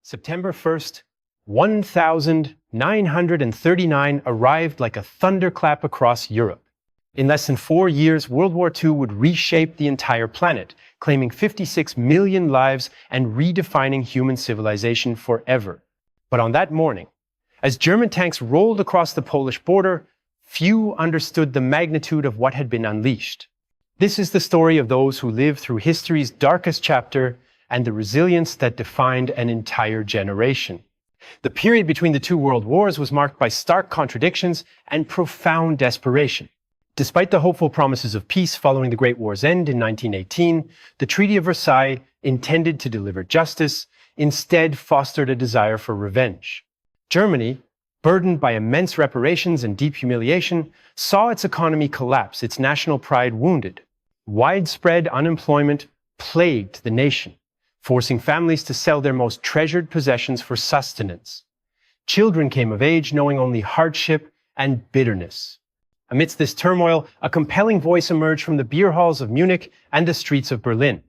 September 1st, 1939 arrived like a thunderclap across Europe. In less than 4 years, World War II would reshape the entire planet, claiming 56 million lives and redefining human civilization forever. But on that morning, as German tanks rolled across the Polish border, few understood the magnitude of what had been unleashed. This is the story of those who lived through history's darkest chapter and the resilience that defined an entire generation. The period between the two world wars was marked by stark contradictions and profound desperation. Despite the hopeful promises of peace following the Great War's end in 1918, the Treaty of Versailles, intended to deliver justice, instead fostered a desire for revenge. Germany, burdened by immense reparations and deep humiliation, saw its economy collapse, its national pride wounded. Widespread unemployment plagued the nation, forcing families to sell their most treasured possessions for sustenance. Children came of age knowing only hardship and bitterness. Amidst this turmoil, a compelling voice emerged from the beer halls of Munich and the streets of Berlin,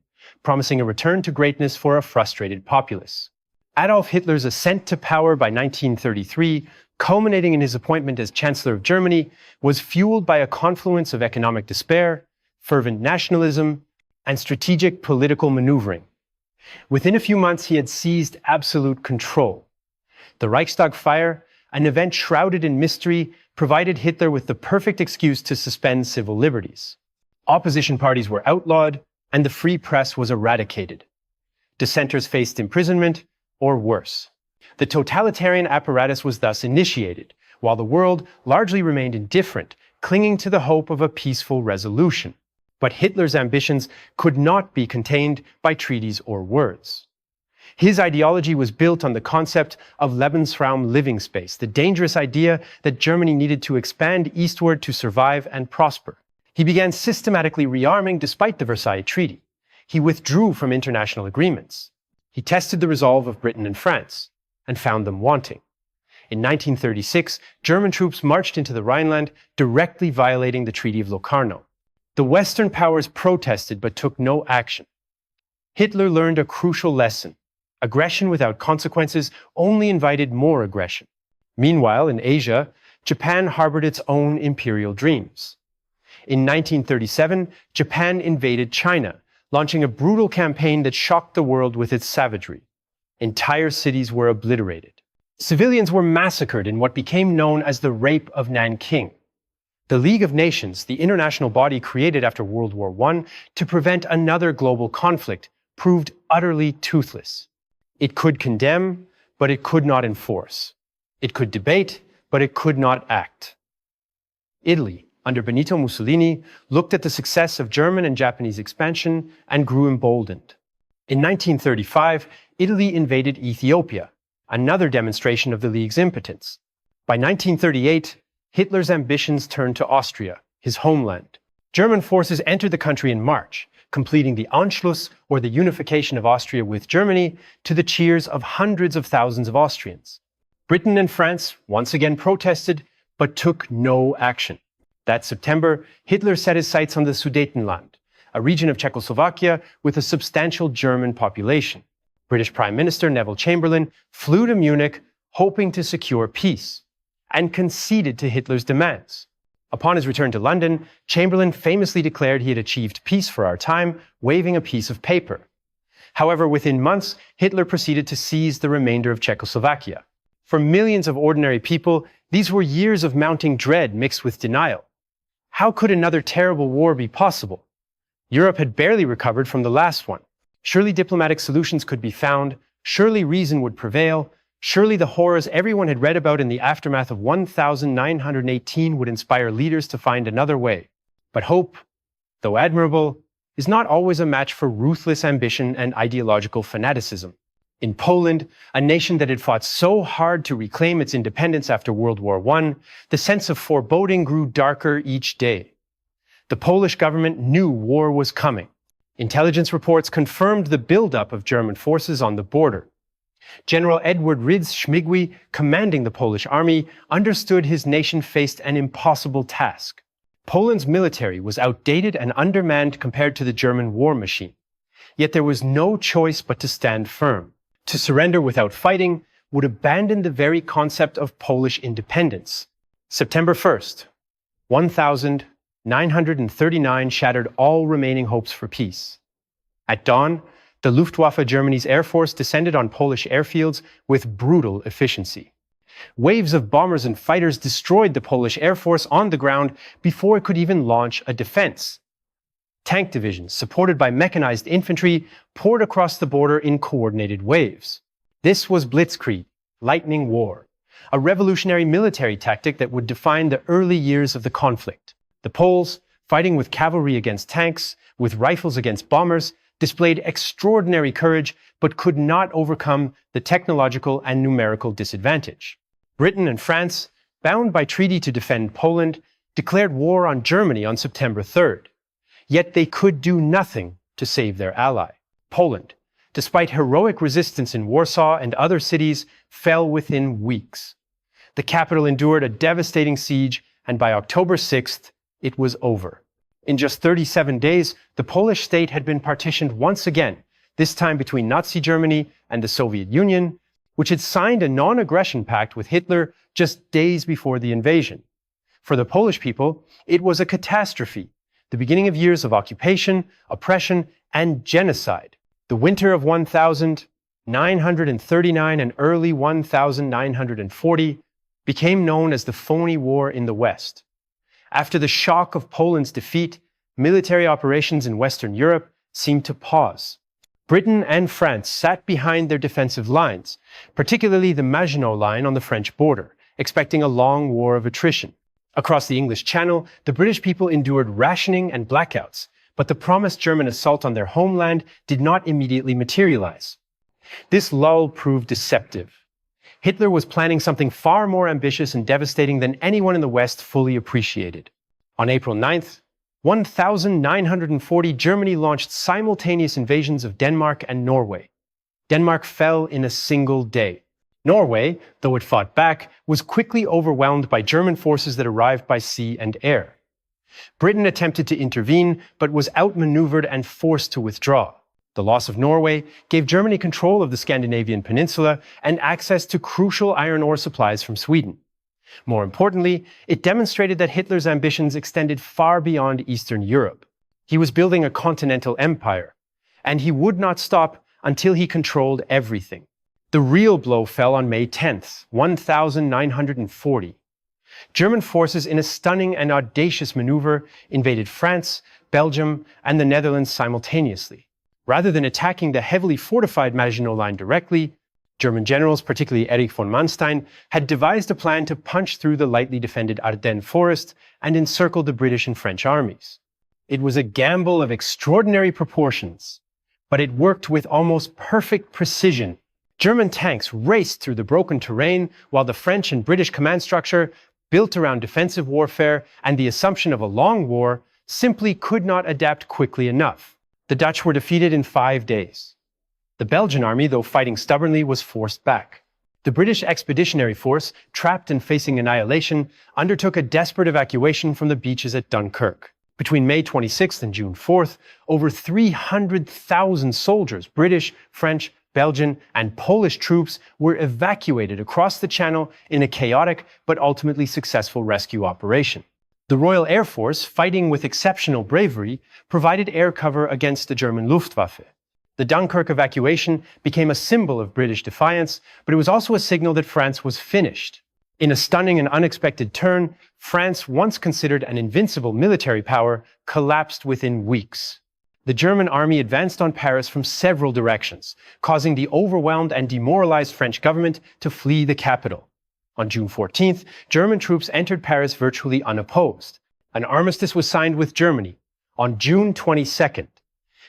promising a return to greatness for a frustrated populace. Adolf Hitler's ascent to power by 1933, culminating in his appointment as Chancellor of Germany, was fueled by a confluence of economic despair, fervent nationalism, and strategic political maneuvering. Within a few months, he had seized absolute control. The Reichstag fire, an event shrouded in mystery, provided Hitler with the perfect excuse to suspend civil liberties. Opposition parties were outlawed, and the free press was eradicated. Dissenters faced imprisonment, or worse. The totalitarian apparatus was thus initiated, while the world largely remained indifferent, clinging to the hope of a peaceful resolution. But Hitler's ambitions could not be contained by treaties or words. His ideology was built on the concept of Lebensraum, living space, the dangerous idea that Germany needed to expand eastward to survive and prosper. He began systematically rearming despite the Versailles Treaty. He withdrew from international agreements. He tested the resolve of Britain and France, and found them wanting. In 1936, German troops marched into the Rhineland, directly violating the Treaty of Locarno. The Western powers protested but took no action. Hitler learned a crucial lesson. Aggression without consequences only invited more aggression. Meanwhile, in Asia, Japan harbored its own imperial dreams. In 1937, Japan invaded China, launching a brutal campaign that shocked the world with its savagery. Entire cities were obliterated. Civilians were massacred in what became known as the Rape of Nanking. The League of Nations, the international body created after World War I to prevent another global conflict, proved utterly toothless. It could condemn, but it could not enforce. It could debate, but it could not act. Italy, under Benito Mussolini, looked at the success of German and Japanese expansion and grew emboldened. In 1935, Italy invaded Ethiopia, another demonstration of the League's impotence. By 1938, Hitler's ambitions turned to Austria, his homeland. German forces entered the country in March, completing the Anschluss, or the unification of Austria with Germany, to the cheers of hundreds of thousands of Austrians. Britain and France once again protested, but took no action. That September, Hitler set his sights on the Sudetenland, a region of Czechoslovakia with a substantial German population. British Prime Minister Neville Chamberlain flew to Munich, hoping to secure peace, and conceded to Hitler's demands. Upon his return to London, Chamberlain famously declared he had achieved peace for our time, waving a piece of paper. However, within months, Hitler proceeded to seize the remainder of Czechoslovakia. For millions of ordinary people, these were years of mounting dread mixed with denial. How could another terrible war be possible? Europe had barely recovered from the last one. Surely diplomatic solutions could be found, surely reason would prevail, surely the horrors everyone had read about in the aftermath of 1918 would inspire leaders to find another way. But hope, though admirable, is not always a match for ruthless ambition and ideological fanaticism. In Poland, a nation that had fought so hard to reclaim its independence after World War I, the sense of foreboding grew darker each day. The Polish government knew war was coming. Intelligence reports confirmed the buildup of German forces on the border. General Edward Rydz-Śmigły, commanding the Polish army, understood his nation faced an impossible task. Poland's military was outdated and undermanned compared to the German war machine. Yet there was no choice but to stand firm. To surrender without fighting would abandon the very concept of Polish independence. September 1st, 1939 shattered all remaining hopes for peace. At dawn, the Luftwaffe, Germany's air force, descended on Polish airfields with brutal efficiency. Waves of bombers and fighters destroyed the Polish air force on the ground before it could even launch a defense. Tank divisions, supported by mechanized infantry, poured across the border in coordinated waves. This was Blitzkrieg, lightning war, a revolutionary military tactic that would define the early years of the conflict. The Poles, fighting with cavalry against tanks, with rifles against bombers, displayed extraordinary courage but could not overcome the technological and numerical disadvantage. Britain and France, bound by treaty to defend Poland, declared war on Germany on September 3rd. Yet they could do nothing to save their ally. Poland, despite heroic resistance in Warsaw and other cities, fell within weeks. The capital endured a devastating siege, and by October 6th, it was over. In just 37 days, the Polish state had been partitioned once again, this time between Nazi Germany and the Soviet Union, which had signed a non-aggression pact with Hitler just days before the invasion. For the Polish people, it was a catastrophe, the beginning of years of occupation, oppression, and genocide. The winter of 1939 and early 1940 became known as the Phoney War in the West. After the shock of Poland's defeat, military operations in Western Europe seemed to pause. Britain and France sat behind their defensive lines, particularly the Maginot Line on the French border, expecting a long war of attrition. Across the English Channel, the British people endured rationing and blackouts, but the promised German assault on their homeland did not immediately materialize. This lull proved deceptive. Hitler was planning something far more ambitious and devastating than anyone in the West fully appreciated. On April 9th, 1940, Germany launched simultaneous invasions of Denmark and Norway. Denmark fell in a single day. Norway, though it fought back, was quickly overwhelmed by German forces that arrived by sea and air. Britain attempted to intervene, but was outmaneuvered and forced to withdraw. The loss of Norway gave Germany control of the Scandinavian peninsula and access to crucial iron ore supplies from Sweden. More importantly, it demonstrated that Hitler's ambitions extended far beyond Eastern Europe. He was building a continental empire, and he would not stop until he controlled everything. The real blow fell on May 10th, 1940. German forces, in a stunning and audacious maneuver, invaded France, Belgium, and the Netherlands simultaneously. Rather than attacking the heavily fortified Maginot Line directly, German generals, particularly Erich von Manstein, had devised a plan to punch through the lightly defended Ardennes forest and encircle the British and French armies. It was a gamble of extraordinary proportions, but it worked with almost perfect precision. German tanks raced through the broken terrain, while the French and British command structure, built around defensive warfare and the assumption of a long war, simply could not adapt quickly enough. The Dutch were defeated in 5 days. The Belgian army, though fighting stubbornly, was forced back. The British Expeditionary Force, trapped and facing annihilation, undertook a desperate evacuation from the beaches at Dunkirk. Between May 26th and June 4th, over 300,000 soldiers, British, French, Belgian, and Polish troops were evacuated across the Channel in a chaotic but ultimately successful rescue operation. The Royal Air Force, fighting with exceptional bravery, provided air cover against the German Luftwaffe. The Dunkirk evacuation became a symbol of British defiance, but it was also a signal that France was finished. In a stunning and unexpected turn, France, once considered an invincible military power, collapsed within weeks. The German army advanced on Paris from several directions, causing the overwhelmed and demoralized French government to flee the capital. On June 14th, German troops entered Paris virtually unopposed. An armistice was signed with Germany on June 22nd.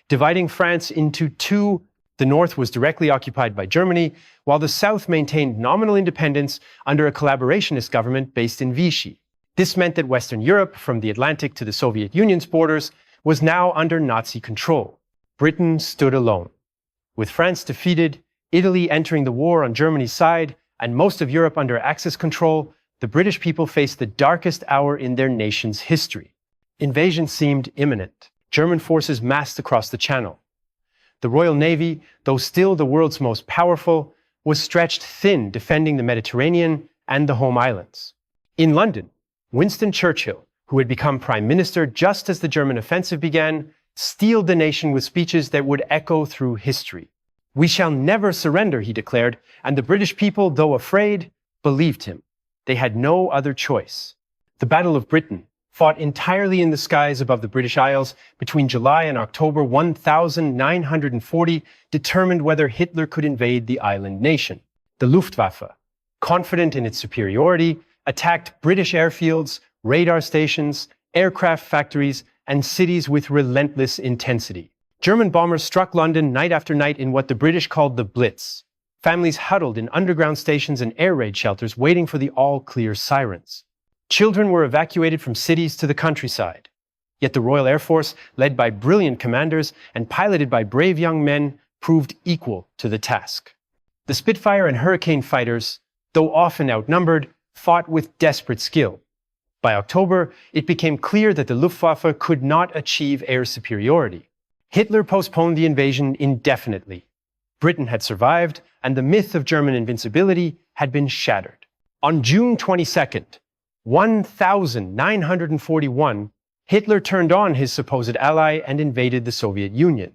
Dividing France into two, the north was directly occupied by Germany, while the south maintained nominal independence under a collaborationist government based in Vichy. This meant that Western Europe, from the Atlantic to the Soviet Union's borders, was now under Nazi control. Britain stood alone. With France defeated, Italy entering the war on Germany's side, and most of Europe under Axis control, the British people faced the darkest hour in their nation's history. Invasion seemed imminent. German forces massed across the Channel. The Royal Navy, though still the world's most powerful, was stretched thin defending the Mediterranean and the home islands. In London, Winston Churchill, who had become Prime Minister just as the German offensive began, steeled the nation with speeches that would echo through history. "We shall never surrender," he declared, and the British people, though afraid, believed him. They had no other choice. The Battle of Britain, fought entirely in the skies above the British Isles between July and October 1940, determined whether Hitler could invade the island nation. The Luftwaffe, confident in its superiority, attacked British airfields, radar stations, aircraft factories, and cities with relentless intensity. German bombers struck London night after night in what the British called the Blitz. Families huddled in underground stations and air raid shelters waiting for the all-clear sirens. Children were evacuated from cities to the countryside. Yet the Royal Air Force, led by brilliant commanders and piloted by brave young men, proved equal to the task. The Spitfire and Hurricane fighters, though often outnumbered, fought with desperate skill. By October, it became clear that the Luftwaffe could not achieve air superiority. Hitler postponed the invasion indefinitely. Britain had survived, and the myth of German invincibility had been shattered. On June 22nd, 1941, Hitler turned on his supposed ally and invaded the Soviet Union.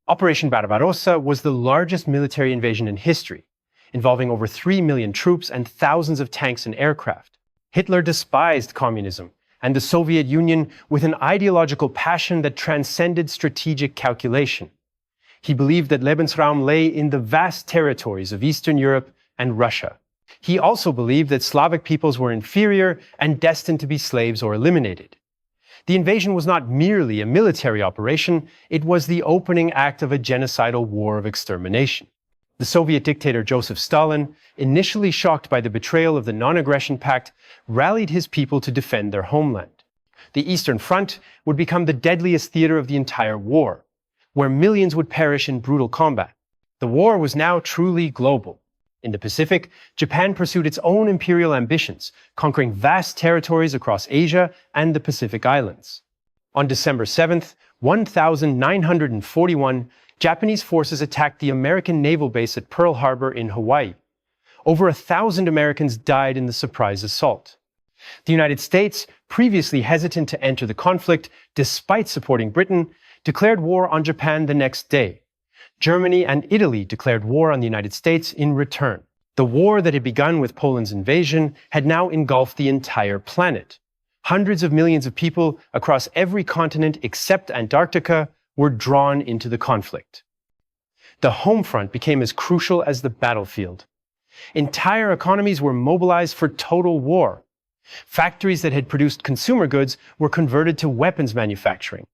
Operation Barbarossa was the largest military invasion in history, involving over 3 million troops and thousands of tanks and aircraft. Hitler despised communism and the Soviet Union with an ideological passion that transcended strategic calculation. He believed that Lebensraum lay in the vast territories of Eastern Europe and Russia. He also believed that Slavic peoples were inferior and destined to be slaves or eliminated. The invasion was not merely a military operation, it was the opening act of a genocidal war of extermination. The Soviet dictator Joseph Stalin, initially shocked by the betrayal of the Non-Aggression Pact, rallied his people to defend their homeland. The Eastern Front would become the deadliest theater of the entire war, where millions would perish in brutal combat. The war was now truly global. In the Pacific, Japan pursued its own imperial ambitions, conquering vast territories across Asia and the Pacific Islands. On December 7th, 1941, Japanese forces attacked the American naval base at Pearl Harbor in Hawaii. Over 1,000 Americans died in the surprise assault. The United States, previously hesitant to enter the conflict despite supporting Britain, declared war on Japan the next day. Germany and Italy declared war on the United States in return. The war that had begun with Poland's invasion had now engulfed the entire planet. Hundreds of millions of people across every continent except Antarctica were drawn into the conflict. The home front became as crucial as the battlefield. Entire economies were mobilized for total war. Factories that had produced consumer goods were converted to weapons manufacturing.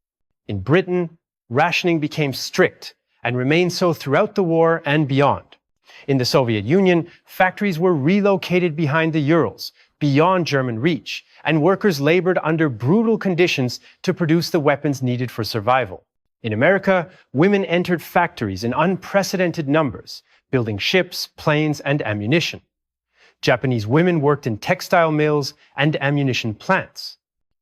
In Britain, rationing became strict and remained so throughout the war and beyond. In the Soviet Union, factories were relocated behind the Urals, beyond German reach, and workers labored under brutal conditions to produce the weapons needed for survival. In America, women entered factories in unprecedented numbers, building ships, planes, and ammunition. Japanese women worked in textile mills and ammunition plants.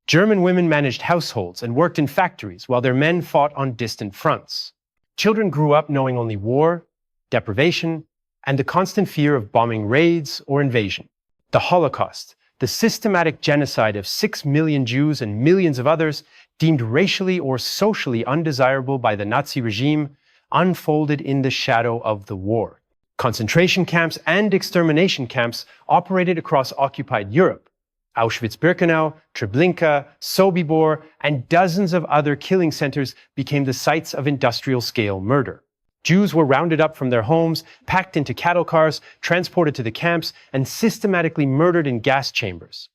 German women managed households and worked in factories while their men fought on distant fronts. Children grew up knowing only war, deprivation, and the constant fear of bombing raids or invasion. The Holocaust, the systematic genocide of 6 million Jews and millions of others deemed racially or socially undesirable by the Nazi regime, unfolded in the shadow of the war. Concentration camps and extermination camps operated across occupied Europe. Auschwitz-Birkenau, Treblinka, Sobibor, and dozens of other killing centers became the sites of industrial-scale murder. Jews were rounded up from their homes, packed into cattle cars, transported to the camps, and systematically murdered in gas chambers.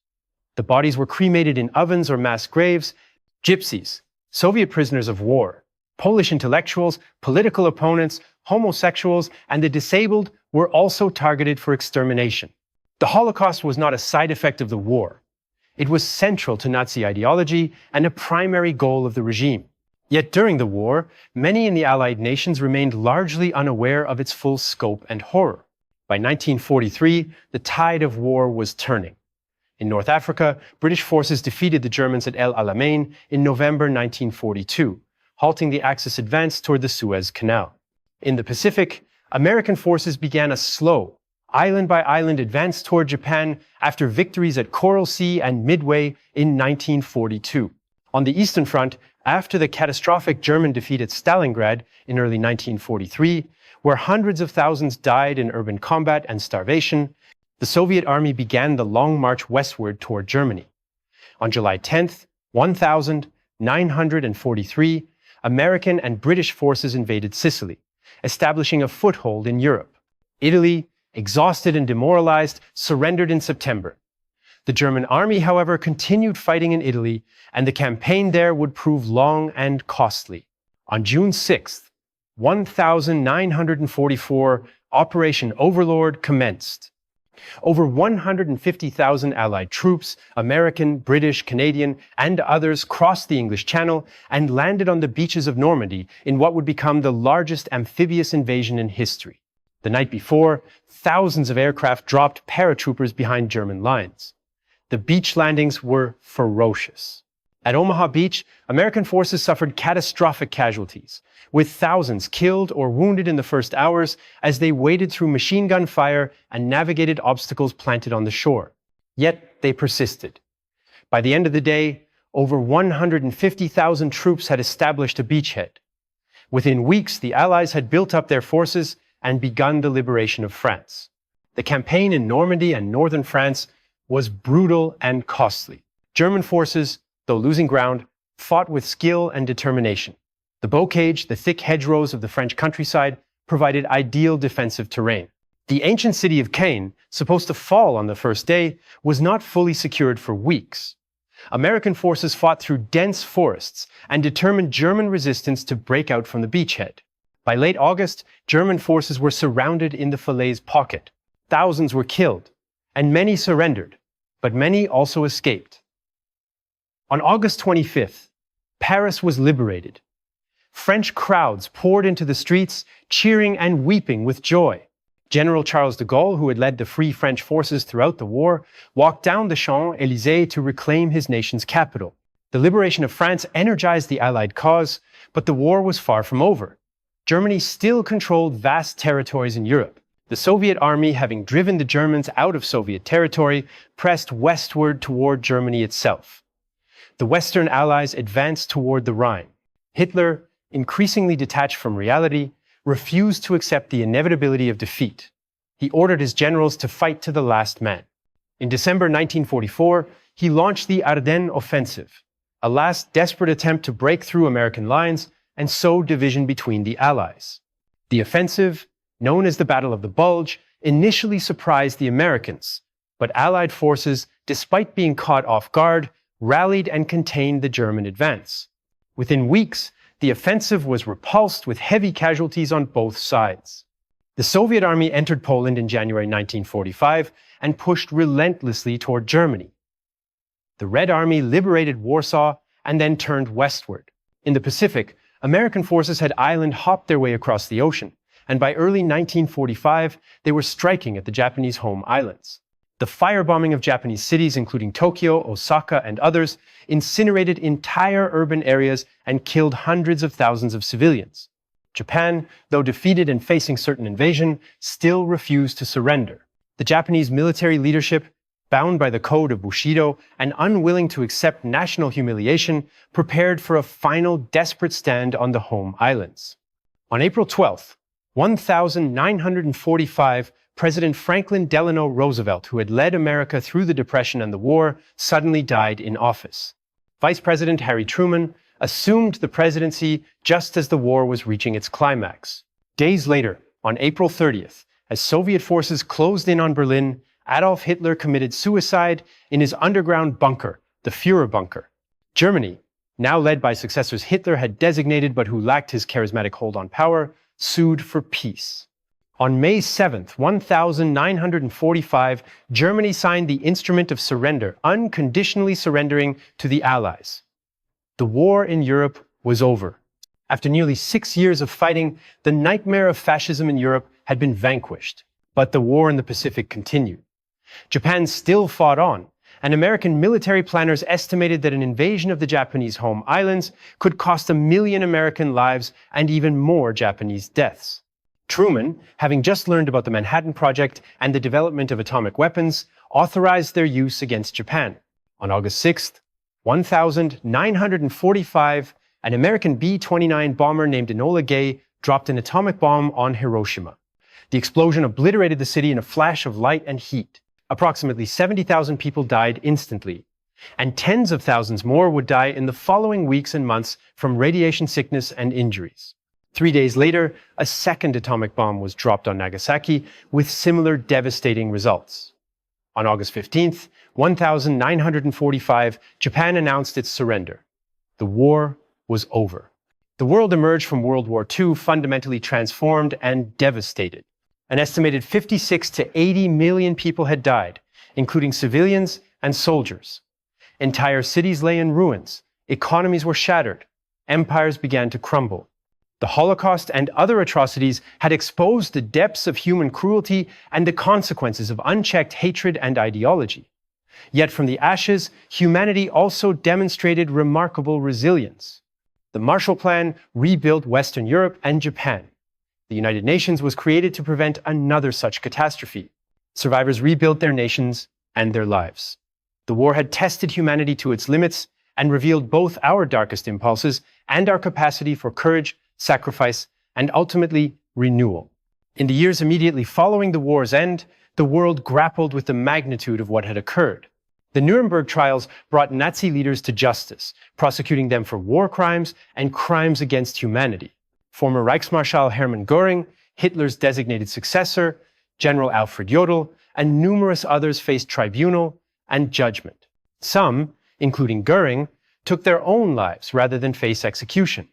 The bodies were cremated in ovens or mass graves. Gypsies, Soviet prisoners of war, Polish intellectuals, political opponents, homosexuals, and the disabled were also targeted for extermination. The Holocaust was not a side effect of the war. It was central to Nazi ideology and a primary goal of the regime. Yet during the war, many in the Allied nations remained largely unaware of its full scope and horror. By 1943, the tide of war was turning. In North Africa, British forces defeated the Germans at El Alamein in November 1942, halting the Axis advance toward the Suez Canal. In the Pacific, American forces began a slow, island-by-island advance toward Japan after victories at Coral Sea and Midway in 1942. On the Eastern Front, after the catastrophic German defeat at Stalingrad in early 1943, where hundreds of thousands died in urban combat and starvation, the Soviet army began the long march westward toward Germany. On July 10th, 1943, American and British forces invaded Sicily, establishing a foothold in Europe. Italy, exhausted and demoralized, surrendered in September. The German army, however, continued fighting in Italy, and the campaign there would prove long and costly. On June 6th, 1944, Operation Overlord commenced. Over 150,000 Allied troops, American, British, Canadian, and others crossed the English Channel and landed on the beaches of Normandy in what would become the largest amphibious invasion in history. The night before, thousands of aircraft dropped paratroopers behind German lines. The beach landings were ferocious. At Omaha Beach, American forces suffered catastrophic casualties, with thousands killed or wounded in the first hours as they waded through machine gun fire and navigated obstacles planted on the shore. Yet they persisted. By the end of the day, over 150,000 troops had established a beachhead. Within weeks, the Allies had built up their forces and begun the liberation of France. The campaign in Normandy and northern France was brutal and costly. German forces, though losing ground, fought with skill and determination. The bocage, the thick hedgerows of the French countryside, provided ideal defensive terrain. The ancient city of Caen, supposed to fall on the first day, was not fully secured for weeks. American forces fought through dense forests and determined German resistance to break out from the beachhead. By late August, German forces were surrounded in the Falaise pocket. Thousands were killed, and many surrendered, but many also escaped. On August 25th, Paris was liberated. French crowds poured into the streets, cheering and weeping with joy. General Charles de Gaulle, who had led the Free French forces throughout the war, walked down the Champs-Élysées to reclaim his nation's capital. The liberation of France energized the Allied cause, but the war was far from over. Germany still controlled vast territories in Europe. The Soviet army, having driven the Germans out of Soviet territory, pressed westward toward Germany itself. The Western Allies advanced toward the Rhine. Hitler, increasingly detached from reality, refused to accept the inevitability of defeat. He ordered his generals to fight to the last man. In December 1944, he launched the Ardennes Offensive, a last desperate attempt to break through American lines and sow division between the Allies. The offensive, known as the Battle of the Bulge, initially surprised the Americans, but Allied forces, despite being caught off guard, rallied and contained the German advance. Within weeks, the offensive was repulsed with heavy casualties on both sides. The Soviet army entered Poland in January 1945 and pushed relentlessly toward Germany. The Red Army liberated Warsaw and then turned westward. In the Pacific, American forces had island-hopped their way across the ocean, and by early 1945, they were striking at the Japanese home islands. The firebombing of Japanese cities, including Tokyo, Osaka, and others, incinerated entire urban areas and killed hundreds of thousands of civilians. Japan, though defeated and facing certain invasion, still refused to surrender. The Japanese military leadership, bound by the code of Bushido and unwilling to accept national humiliation, prepared for a final desperate stand on the home islands. On April 12th, 1945, President Franklin Delano Roosevelt, who had led America through the Depression and the war, suddenly died in office. Vice President Harry Truman assumed the presidency just as the war was reaching its climax. Days later, on April 30th, as Soviet forces closed in on Berlin, Adolf Hitler committed suicide in his underground bunker, the Führer bunker. Germany, now led by successors Hitler had designated but who lacked his charismatic hold on power, sued for peace. On May 7, 1945, Germany signed the Instrument of Surrender, unconditionally surrendering to the Allies. The war in Europe was over. After nearly 6 years of fighting, the nightmare of fascism in Europe had been vanquished, but the war in the Pacific continued. Japan still fought on, and American military planners estimated that an invasion of the Japanese home islands could cost 1 million American lives and even more Japanese deaths. Truman, having just learned about the Manhattan Project and the development of atomic weapons, authorized their use against Japan. On August 6th, 1945, an American B-29 bomber named Enola Gay dropped an atomic bomb on Hiroshima. The explosion obliterated the city in a flash of light and heat. Approximately 70,000 people died instantly, and tens of thousands more would die in the following weeks and months from radiation sickness and injuries. 3 days later, a second atomic bomb was dropped on Nagasaki with similar devastating results. On August 15th, 1945, Japan announced its surrender. The war was over. The world emerged from World War II fundamentally transformed and devastated. An estimated 56 to 80 million people had died, including civilians and soldiers. Entire cities lay in ruins, economies were shattered, empires began to crumble. The Holocaust and other atrocities had exposed the depths of human cruelty and the consequences of unchecked hatred and ideology. Yet from the ashes, humanity also demonstrated remarkable resilience. The Marshall Plan rebuilt Western Europe and Japan. The United Nations was created to prevent another such catastrophe. Survivors rebuilt their nations and their lives. The war had tested humanity to its limits and revealed both our darkest impulses and our capacity for courage, sacrifice, and ultimately renewal. In the years immediately following the war's end, the world grappled with the magnitude of what had occurred. The Nuremberg trials brought Nazi leaders to justice, prosecuting them for war crimes and crimes against humanity. Former Reichsmarschall Hermann Göring, Hitler's designated successor, General Alfred Jodl, and numerous others faced tribunal and judgment. Some, including Göring, took their own lives rather than face execution.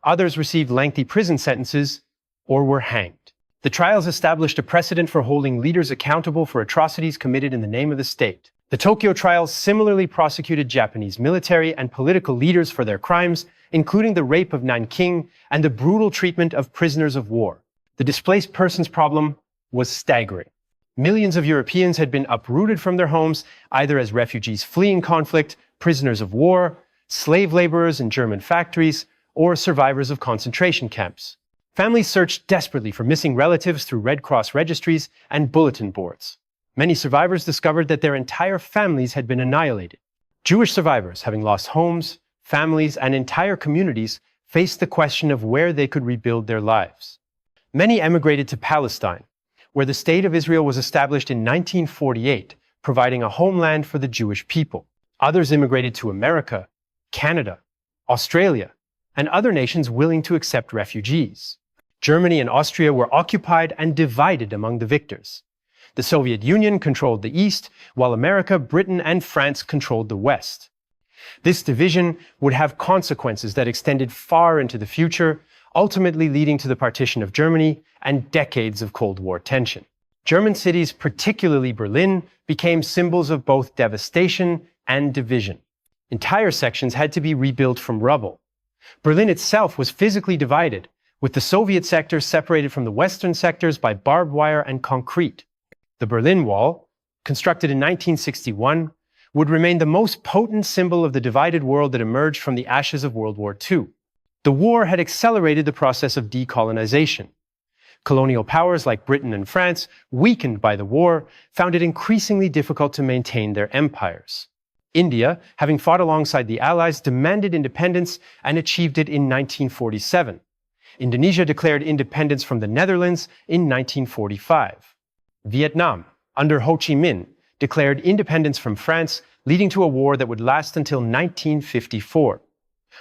Others received lengthy prison sentences or were hanged. The trials established a precedent for holding leaders accountable for atrocities committed in the name of the state. The Tokyo trials similarly prosecuted Japanese military and political leaders for their crimes, including the Rape of Nanking and the brutal treatment of prisoners of war. The displaced persons problem was staggering. Millions of Europeans had been uprooted from their homes, either as refugees fleeing conflict, prisoners of war, slave laborers in German factories, or survivors of concentration camps. Families searched desperately for missing relatives through Red Cross registries and bulletin boards. Many survivors discovered that their entire families had been annihilated. Jewish survivors, having lost homes, families, and entire communities, faced the question of where they could rebuild their lives. Many emigrated to Palestine, where the State of Israel was established in 1948, providing a homeland for the Jewish people. Others immigrated to America, Canada, Australia, and other nations willing to accept refugees. Germany and Austria were occupied and divided among the victors. The Soviet Union controlled the East, while America, Britain, and France controlled the West. This division would have consequences that extended far into the future, ultimately leading to the partition of Germany and decades of Cold War tension. German cities, particularly Berlin, became symbols of both devastation and division. Entire sections had to be rebuilt from rubble. Berlin itself was physically divided, with the Soviet sectors separated from the Western sectors by barbed wire and concrete. The Berlin Wall, constructed in 1961, would remain the most potent symbol of the divided world that emerged from the ashes of World War II. The war had accelerated the process of decolonization. Colonial powers like Britain and France, weakened by the war, found it increasingly difficult to maintain their empires. India, having fought alongside the Allies, demanded independence and achieved it in 1947. Indonesia declared independence from the Netherlands in 1945. Vietnam, under Ho Chi Minh, declared independence from France, leading to a war that would last until 1954.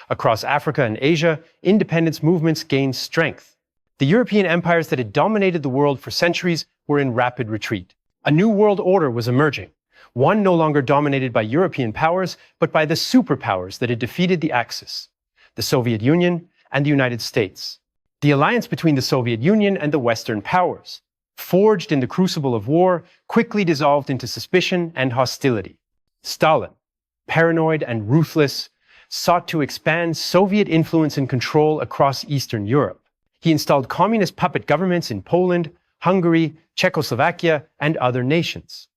Across Africa and Asia, independence movements gained strength. The European empires that had dominated the world for centuries were in rapid retreat. A new world order was emerging, one no longer dominated by European powers, but by the superpowers that had defeated the Axis, the Soviet Union and the United States. The alliance between the Soviet Union and the Western powers, forged in the crucible of war, quickly dissolved into suspicion and hostility. Stalin, paranoid and ruthless, sought to expand Soviet influence and control across Eastern Europe. He installed communist puppet governments in Poland, Hungary, Czechoslovakia, and other nations.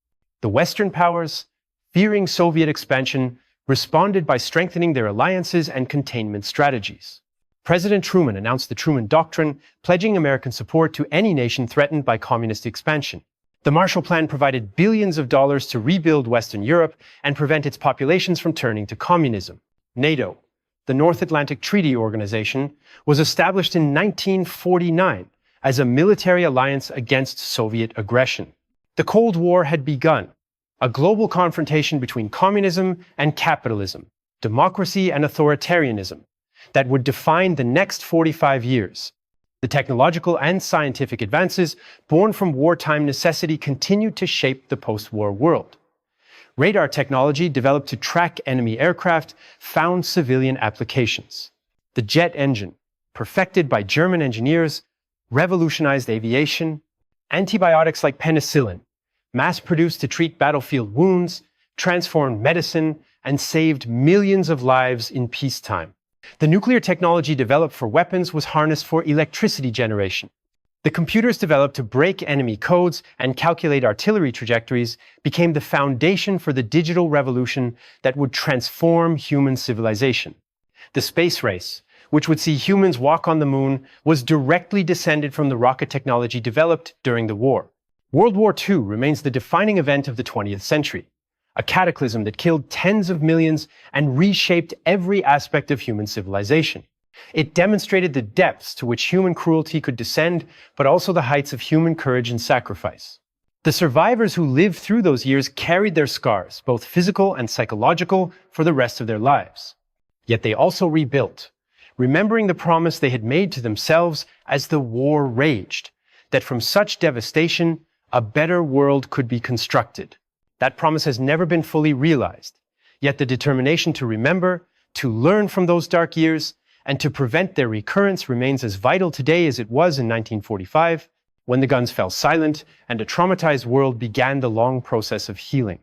The Western powers, fearing Soviet expansion, responded by strengthening their alliances and containment strategies. President Truman announced the Truman Doctrine, pledging American support to any nation threatened by communist expansion. The Marshall Plan provided billions of dollars to rebuild Western Europe and prevent its populations from turning to communism. NATO, the North Atlantic Treaty Organization, was established in 1949 as a military alliance against Soviet aggression. The Cold War had begun, a global confrontation between communism and capitalism, democracy and authoritarianism, that would define the next 45 years. The technological and scientific advances born from wartime necessity continued to shape the post-war world. Radar technology developed to track enemy aircraft found civilian applications. The jet engine, perfected by German engineers, revolutionized aviation. Antibiotics like penicillin, mass-produced to treat battlefield wounds, transformed medicine, and saved millions of lives in peacetime. The nuclear technology developed for weapons was harnessed for electricity generation. The computers developed to break enemy codes and calculate artillery trajectories became the foundation for the digital revolution that would transform human civilization. The space race, which would see humans walk on the moon, was directly descended from the rocket technology developed during the war. World War II remains the defining event of the 20th century, a cataclysm that killed tens of millions and reshaped every aspect of human civilization. It demonstrated the depths to which human cruelty could descend, but also the heights of human courage and sacrifice. The survivors who lived through those years carried their scars, both physical and psychological, for the rest of their lives. Yet they also rebuilt, remembering the promise they had made to themselves as the war raged, that from such devastation, a better world could be constructed. That promise has never been fully realized, yet the determination to remember, to learn from those dark years, and to prevent their recurrence remains as vital today as it was in 1945, when the guns fell silent and a traumatized world began the long process of healing.